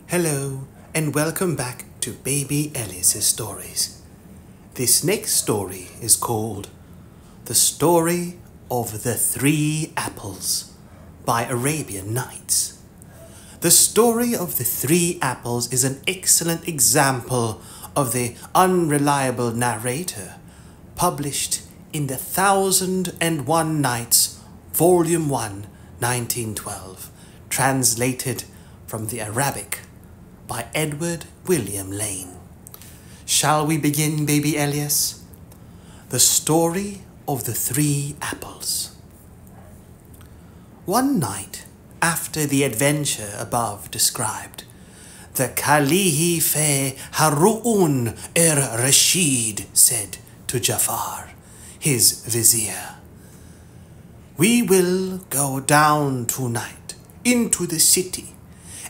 Hello, and welcome back to Baby Alice's Stories. This next story is called The Story of the Three Apples by Arabian Nights. The story of the three apples is an excellent example of the Unreliable Narrator, published in the 1001 Nights, Volume 1, 1912, translated from the Arabic by Edward William Lane. Shall we begin, Baby Elias? The Story of the Three Apples. One night, after the adventure above described, the Caliph Harun Rashid said to Jafar, his vizier, "We will go down tonight into the city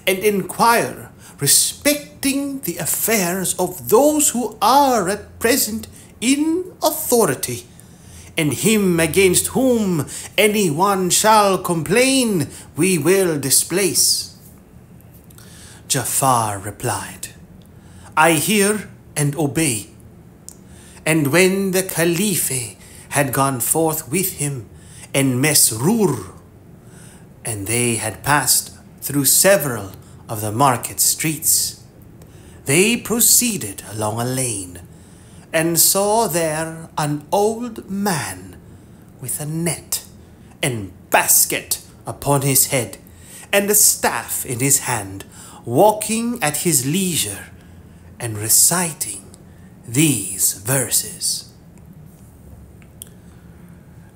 and inquire respecting the affairs of those who are at present in authority, and him against whom any one shall complain we will displace." Jafar replied, "I hear and obey." And when the Caliph had gone forth with him and Mesrur, and they had passed through several of the market streets, they proceeded along a lane, and saw there an old man with a net and basket upon his head, and a staff in his hand, walking at his leisure, and reciting these verses.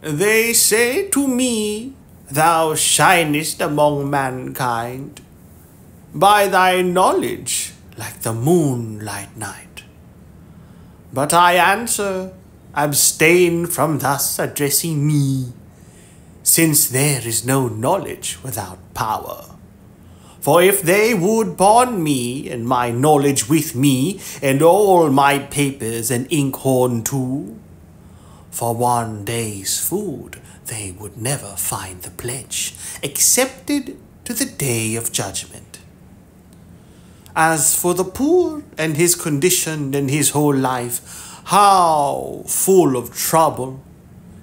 "They say to me, thou shinest among mankind by thy knowledge like the moonlight night. But I answer, abstain from thus addressing me, since there is no knowledge without power. For if they would pawn me, and my knowledge with me, and all my papers and inkhorn too, for one day's food they would never find the pledge, accepted to the day of judgment. As for the poor and his condition and his whole life, how full of trouble!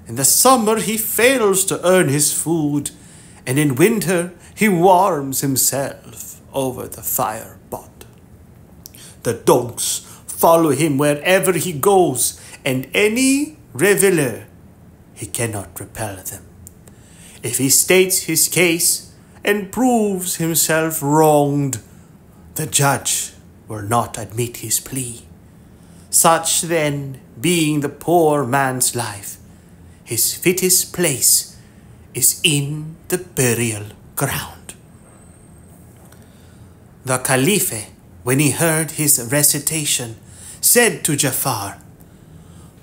In the summer he fails to earn his food, and in winter he warms himself over the fire pot. The dogs follow him wherever he goes, and any reveler he cannot repel them. If he states his case and proves himself wronged, the judge will not admit his plea. Such then being the poor man's life, his fittest place is in the burial ground." The Caliph, when he heard his recitation, said to Jafar,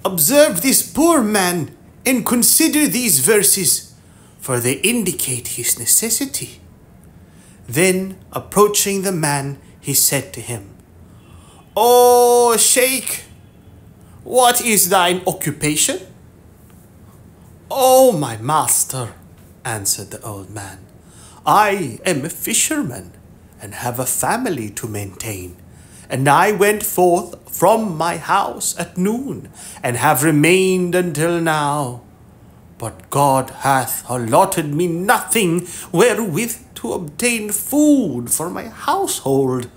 "Observe this poor man and consider these verses, for they indicate his necessity." Then, approaching the man, he said to him, "O Sheikh, what is thine occupation?" "O my master," answered the old man, "I am a fisherman and have a family to maintain, and I went forth from my house at noon and have remained until now. But God hath allotted me nothing wherewith to obtain food for my household.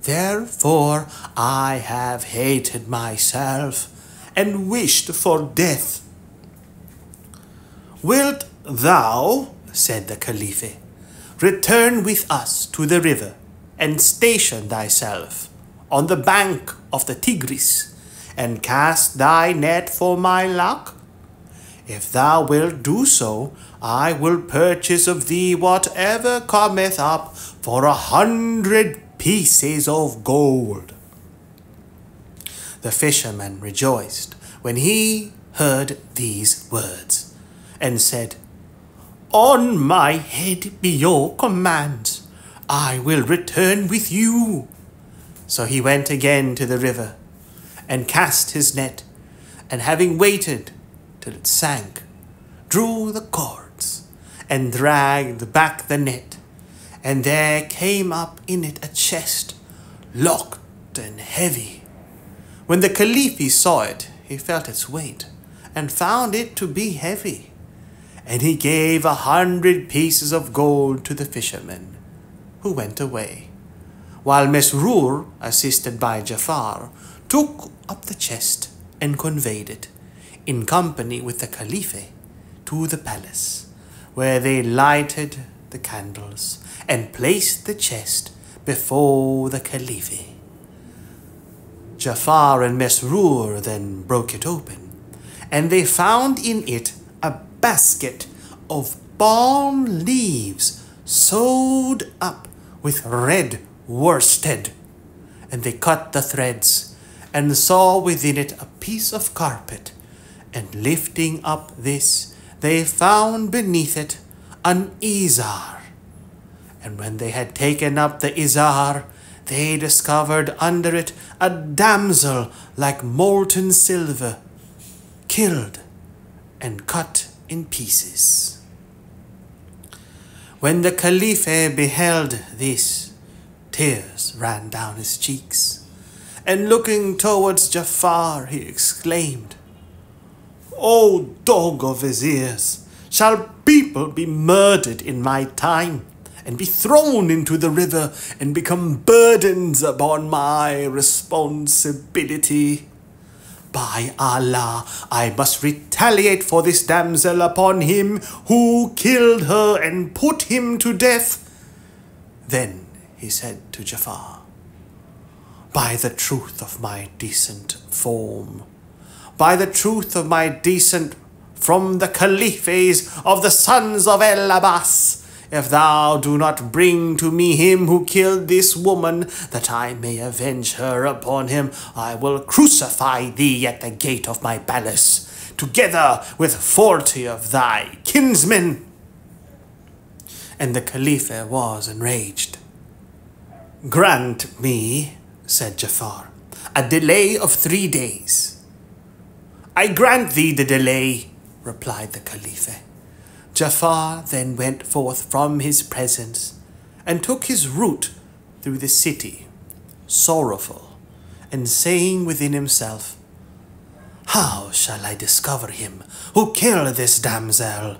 Therefore I have hated myself and wished for death." "Wilt thou," said the Caliph, "return with us to the river and station thyself on the bank of the Tigris, and cast thy net for my luck? If thou wilt do so, I will purchase of thee whatever cometh up for 100 pieces of gold." The fisherman rejoiced when he heard these words, and said, "On my head be your commands. I will return with you." So he went again to the river, and cast his net, and having waited till it sank, drew the cords, and dragged back the net, and there came up in it a chest, locked and heavy. When the Caliph saw it, he felt its weight, and found it to be heavy. And he gave 100 pieces of gold to the fisherman, who went away, while Mesrur, assisted by Jafar, took up the chest and conveyed it, in company with the Caliph, to the palace, where they lighted the candles and placed the chest before the Caliph. Jafar and Mesrur then broke it open, and they found in it a basket of palm leaves sewed up with red worsted. And they cut the threads, and saw within it a piece of carpet, and lifting up this, they found beneath it an izar. And when they had taken up the izar, they discovered under it a damsel like molten silver, killed and cut in pieces. When the Caliph beheld this, tears ran down his cheeks, and looking towards Jafar, he exclaimed, "O dog of viziers, shall people be murdered in my time, and be thrown into the river, and become burdens upon my responsibility? By Allah, I must retaliate for this damsel upon him who killed her and put him to death." Then he said to Jafar, "By the truth of my decent form, by the truth of my decent from the Caliphs of the sons of El Abbas, if thou do not bring to me him who killed this woman, that I may avenge her upon him, I will crucify thee at the gate of my palace, together with 40 of thy kinsmen." And the Caliph was enraged. "Grant me," said Jafar, "a delay of 3 days." "I grant thee the delay," replied the Caliph. Jafar then went forth from his presence, and took his route through the city, sorrowful, and saying within himself, "How shall I discover him who killed this damsel,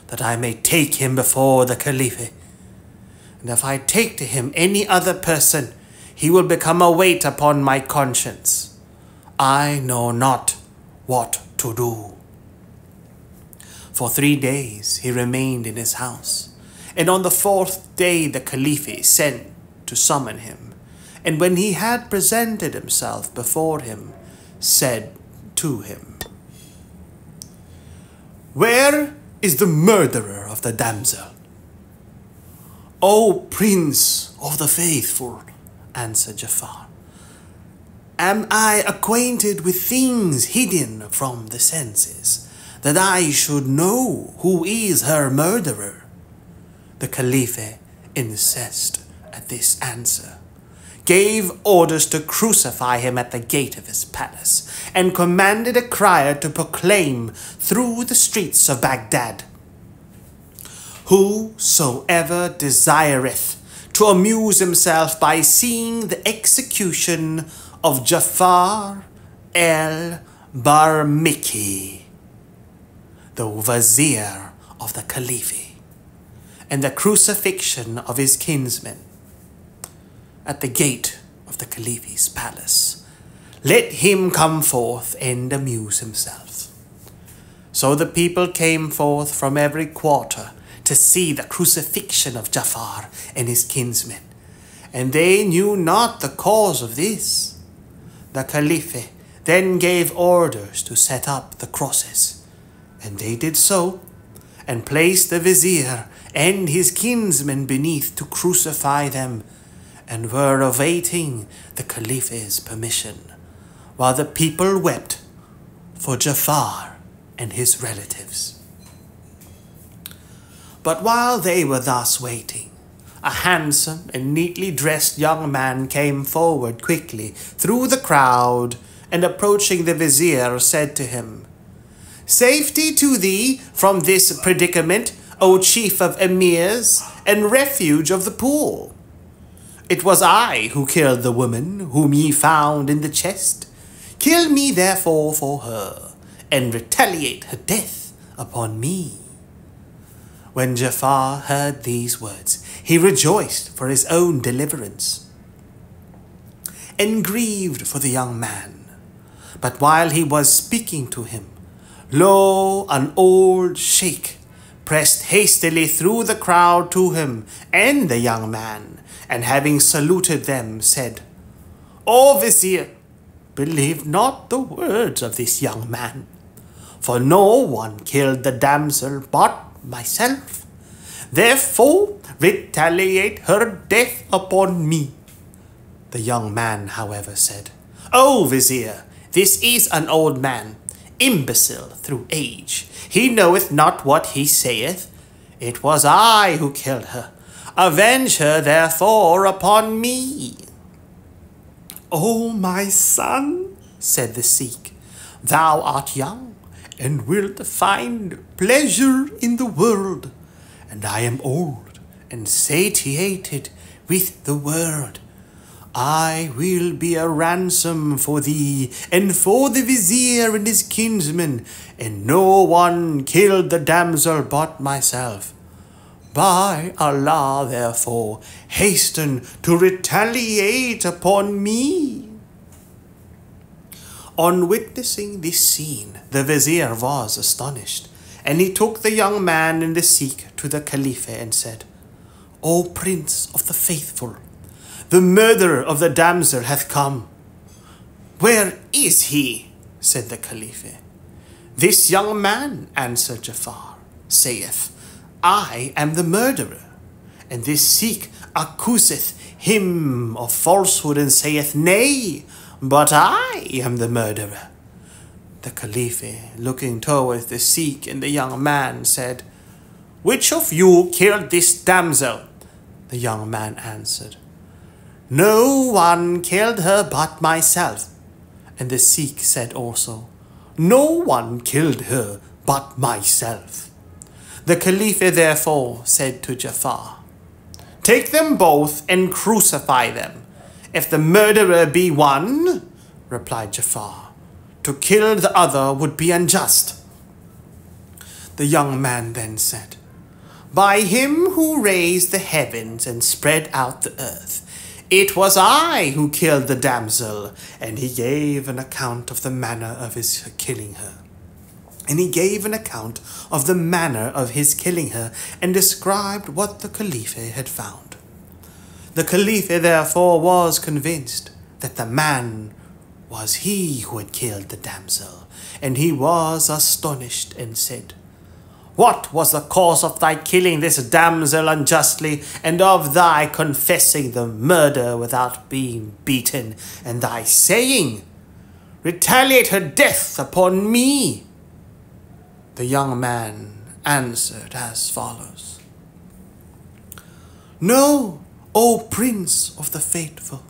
that I may take him before the Caliph? And if I take to him any other person, he will become a weight upon my conscience. I know not what to do." For 3 days he remained in his house, and on the 4th day the Caliph sent to summon him, and when he had presented himself before him, said to him, "Where is the murderer of the damsel?" "O Prince of the Faithful," answered Jafar, "am I acquainted with things hidden from the senses, that I should know who is her murderer?" The Caliph, incensed at this answer, gave orders to crucify him at the gate of his palace, and commanded a crier to proclaim through the streets of Baghdad, "Whosoever desireth to amuse himself by seeing the execution of Jafar el-Barmaki, the vizier of the Caliph, and the crucifixion of his kinsmen at the gate of the Caliph's palace, let him come forth and amuse himself." So the people came forth from every quarter to see the crucifixion of Jafar and his kinsmen, and they knew not the cause of this. The Caliph then gave orders to set up the crosses, and they did so, and placed the vizier and his kinsmen beneath to crucify them, and were awaiting the Caliph's permission, while the people wept for Jafar and his relatives. But while they were thus waiting, a handsome and neatly dressed young man came forward quickly through the crowd, and approaching the vizier said to him, "Safety to thee from this predicament, O chief of emirs and refuge of the poor. It was I who killed the woman whom ye found in the chest. Kill me therefore for her, and retaliate her death upon me." When Jafar heard these words, he rejoiced for his own deliverance, and grieved for the young man. But while he was speaking to him, lo, an old sheikh pressed hastily through the crowd to him and the young man, and having saluted them, said, "O Vizier, believe not the words of this young man, for no one killed the damsel but myself. Therefore retaliate her death upon me." The young man, however, said, "O Vizier, this is an old man, imbecile through age. He knoweth not what he saith. It was I who killed her. Avenge her therefore upon me." "O my son," said the Sikh, "thou art young, and wilt find pleasure in the world, and I am old, and satiated with the world. I will be a ransom for thee, and for the Vizier and his kinsmen, and no one killed the damsel but myself. By Allah, therefore, hasten to retaliate upon me." On witnessing this scene, the Vizier was astonished, and he took the young man and the Sikh to the Caliph and said, "O Prince of the Faithful, the murderer of the damsel hath come." "Where is he?" said the Caliph. "This young man," answered Jafar, "saith, I am the murderer, and this Sikh accuseth him of falsehood and saith, Nay, but I am the murderer." The Caliph, looking towards the Sikh and the young man, said, "Which of you killed this damsel?" The young man answered, "No one killed her but myself." And the Sikh said also, "No one killed her but myself." The Caliph therefore said to Jafar, "Take them both and crucify them. If the murderer be one," replied Jafar, "to kill the other would be unjust." The young man then said, "By him who raised the heavens and spread out the earth, it was I who killed the damsel." And he gave an account of the manner of his killing her. And described what the Caliph had found. The Caliph therefore was convinced that the man was he who had killed the damsel, and he was astonished and said, "What was the cause of thy killing this damsel unjustly, and of thy confessing the murder without being beaten, and thy saying, Retaliate her death upon me?" The young man answered as follows, "Know, O Prince of the Faithful,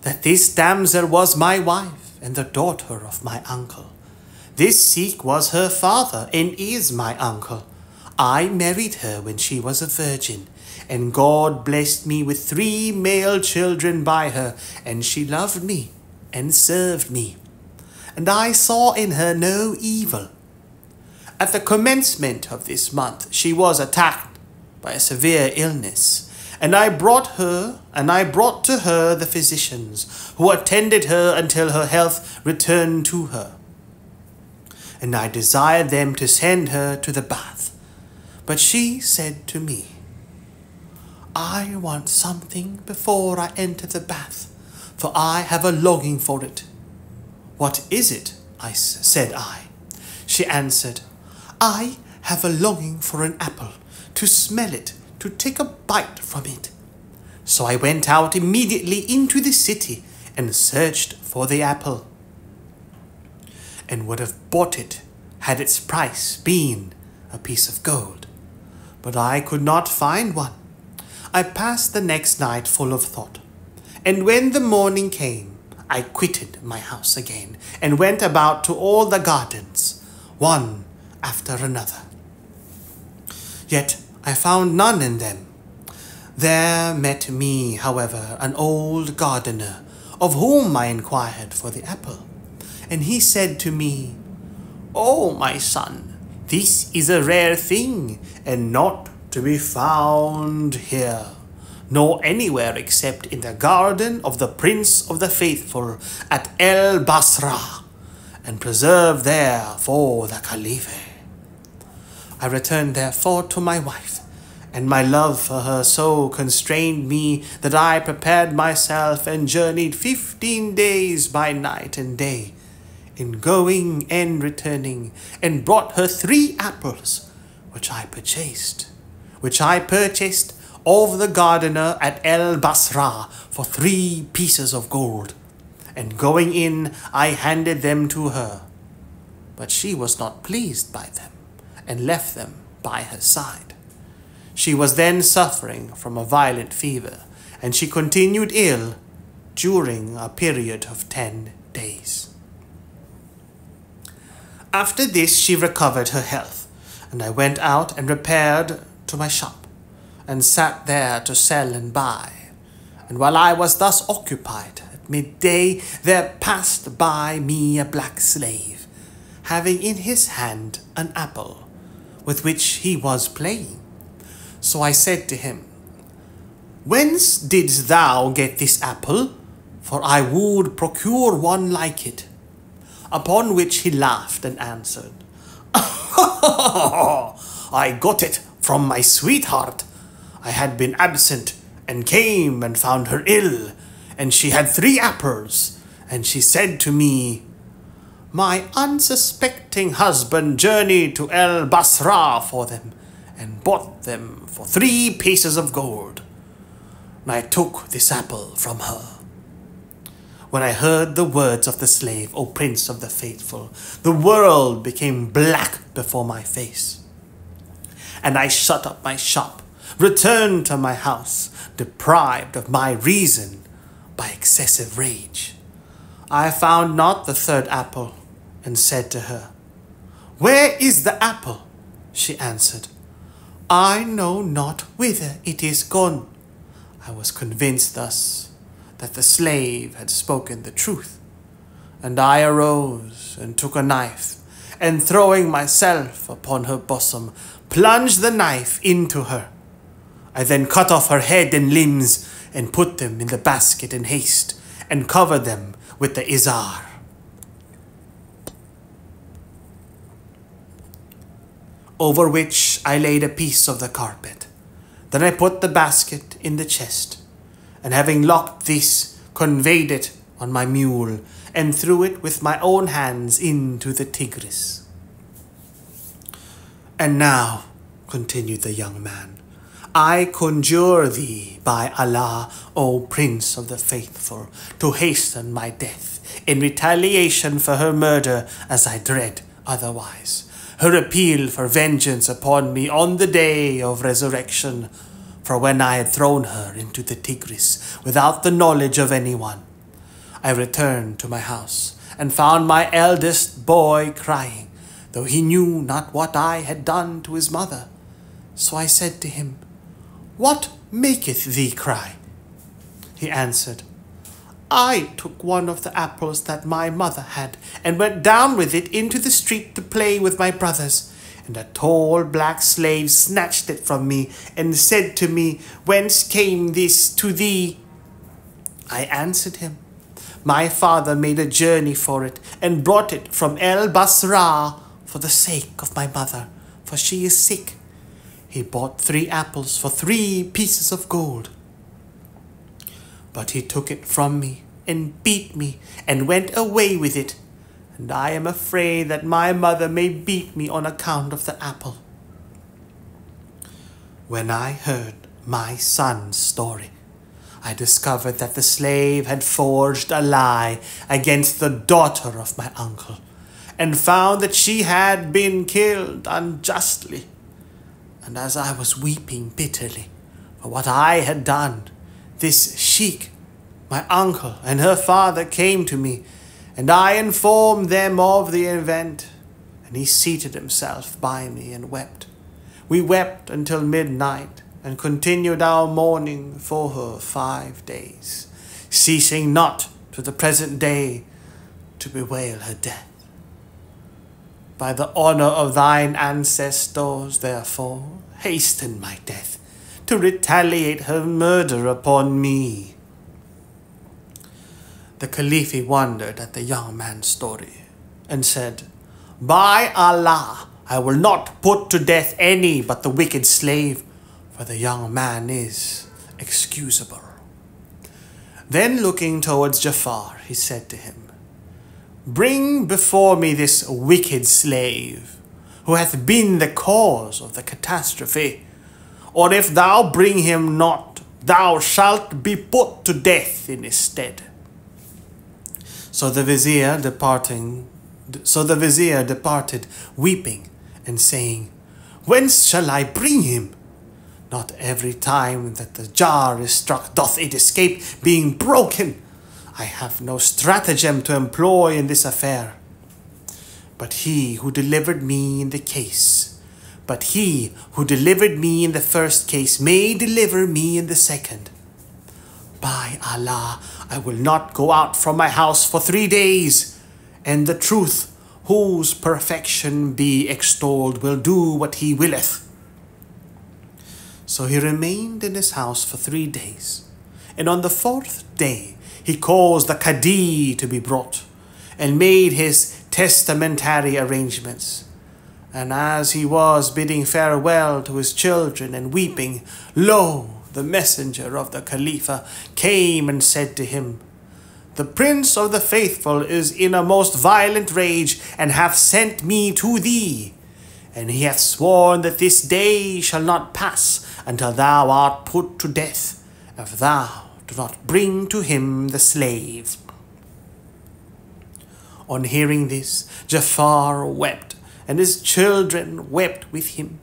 that this damsel was my wife and the daughter of my uncle. This Sikh was her father and is my uncle. I married her when she was a virgin, and God blessed me with 3 male children by her, and she loved me and served me, and I saw in her no evil. At the commencement of this month, she was attacked by a severe illness, and I brought to her the physicians, who attended her until her health returned to her. And I desired them to send her to the bath. But she said to me, I want something before I enter the bath, for I have a longing for it. What is it? said I. She answered, I have a longing for an apple, to smell it, to take a bite from it. So I went out immediately into the city and searched for the apple, and would have bought it had its price been a piece of gold. But I could not find one. I passed the next night full of thought, and when the morning came, I quitted my house again, and went about to all the gardens, one after another. Yet I found none in them. There met me, however, an old gardener, of whom I inquired for the apple. And he said to me, "Oh, my son, this is a rare thing, and not to be found here, nor anywhere except in the garden of the Prince of the Faithful at El Basra, and preserved there for the Caliph." I returned therefore to my wife, and my love for her so constrained me that I prepared myself and journeyed 15 days by night and day, in going and returning, and brought her 3 apples, which I purchased of the gardener at El Basra for 3 pieces of gold. And going in, I handed them to her. But she was not pleased by them, and left them by her side. She was then suffering from a violent fever, and she continued ill during a period of 10 days. After this she recovered her health, and I went out and repaired to my shop, and sat there to sell and buy. And while I was thus occupied, at midday there passed by me a black slave, having in his hand an apple, with which he was playing. So I said to him, "Whence didst thou get this apple? For I would procure one like it." Upon which he laughed and answered, "I got it from my sweetheart. I had been absent, and came and found her ill, and she had 3 apples, and she said to me, 'My unsuspecting husband journeyed to El Basra for them, and bought them for 3 pieces of gold.' And I took this apple from her." When I heard the words of the slave, "O Prince of the Faithful," the world became black before my face. And I shut up my shop, returned to my house, deprived of my reason by excessive rage. I found not the 3rd apple, and said to her, "Where is the apple?" She answered, "I know not whither it is gone." I was convinced thus that the slave had spoken the truth, and I arose and took a knife, and throwing myself upon her bosom, plunged the knife into her. I then cut off her head and limbs, and put them in the basket in haste, and covered them with the izar. Over which I laid a piece of the carpet. Then I put the basket in the chest, and having locked this, conveyed it on my mule, and threw it with my own hands into the Tigris. "And now," continued the young man, "I conjure thee by Allah, O Prince of the Faithful, to hasten my death, in retaliation for her murder, as I dread otherwise, her appeal for vengeance upon me on the day of resurrection. For when I had thrown her into the Tigris without the knowledge of anyone, I returned to my house, and found my eldest boy crying, though he knew not what I had done to his mother. So I said to him, 'What maketh thee cry?' He answered, 'I took one of the apples that my mother had, and went down with it into the street to play with my brothers. And a tall black slave snatched it from me, and said to me, Whence came this to thee?' I answered him, 'My father made a journey for it, and brought it from El Basra for the sake of my mother, for she is sick. He bought 3 apples for 3 pieces of gold. But he took it from me, and beat me, and went away with it. And I am afraid that my mother may beat me on account of the apple.' When I heard my son's story, I discovered that the slave had forged a lie against the daughter of my uncle, and found that she had been killed unjustly. And as I was weeping bitterly for what I had done, this sheik, my uncle, and her father came to me, and I informed them of the event, and he seated himself by me and wept, We wept until midnight and continued our mourning for her 5 days, ceasing not to the present day to bewail her death. By the honor of thine ancestors, therefore, hasten my death, to retaliate her murder upon me." The Caliph wondered at the young man's story and said, "By Allah, I will not put to death any but the wicked slave, for the young man is excusable." Then looking towards Jafar, he said to him, "Bring before me this wicked slave, who hath been the cause of the catastrophe, or if thou bring him not, thou shalt be put to death in his stead." So the vizier departed, weeping and saying, "Whence shall I bring him? Not every time that the jar is struck doth it escape being broken. I have no stratagem to employ in this affair. But he who delivered me in the first case may deliver me in the second. By Allah, I will not go out from my house for 3 days, and the truth, whose perfection be extolled, will do what he willeth." So he remained in his house for 3 days, and on the 4th day he caused the Qadi to be brought, and made his testamentary arrangements. And as he was bidding farewell to his children and weeping, lo, the messenger of the Khalifa came and said to him, "The Prince of the Faithful is in a most violent rage, and hath sent me to thee. And he hath sworn that this day shall not pass until thou art put to death, if thou do not bring to him the slave." On hearing this, Jafar wept, and his children wept with him.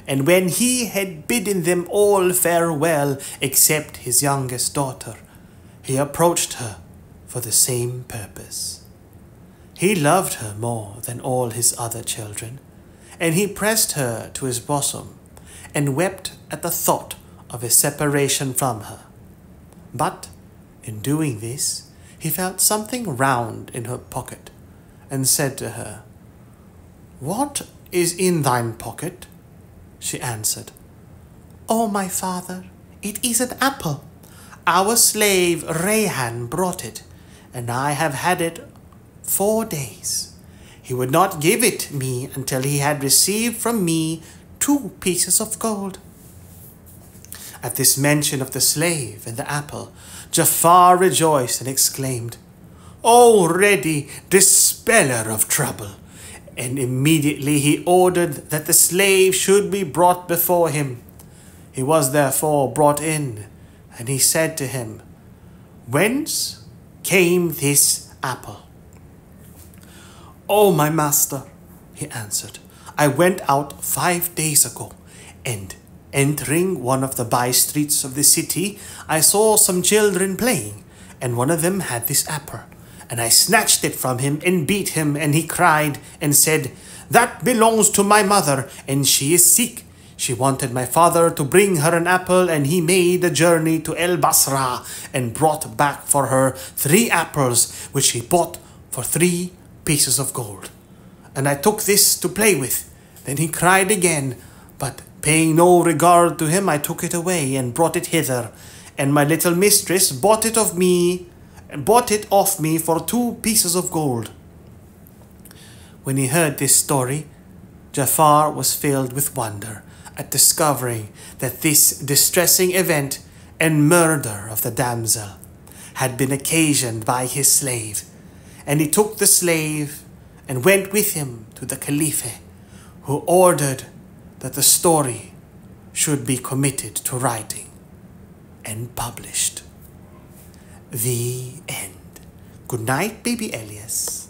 And when he had bidden them all farewell, except his youngest daughter, he approached her for the same purpose. He loved her more than all his other children, and he pressed her to his bosom, and wept at the thought of his separation from her. But in doing this, he felt something round in her pocket, and said to her, "What is in thine pocket?" She answered, "O my father, it is an apple. Our slave Rayhan brought it, and I have had it 4 days. He would not give it me until he had received from me 2 pieces of gold." At this mention of the slave and the apple, Jafar rejoiced and exclaimed, "O ready dispeller of trouble!" And immediately he ordered that the slave should be brought before him. He was therefore brought in, and he said to him, "Whence came this apple?" "O my master," he answered, "I went out 5 days ago, and entering one of the by-streets of the city, I saw some children playing, and one of them had this apple. And I snatched it from him and beat him, and he cried and said, 'That belongs to my mother, and she is sick. She wanted my father to bring her an apple, and he made a journey to El Basra and brought back for her 3 apples, which he bought for 3 pieces of gold. And I took this to play with. Then he cried again, but paying no regard to him, I took it away and brought it hither. And my little mistress bought it off me for 2 pieces of gold.'" When he heard this story, Jafar was filled with wonder at discovering that this distressing event and murder of the damsel had been occasioned by his slave, and he took the slave and went with him to the Caliph, who ordered that the story should be committed to writing and published. The end. Good night, baby Elias.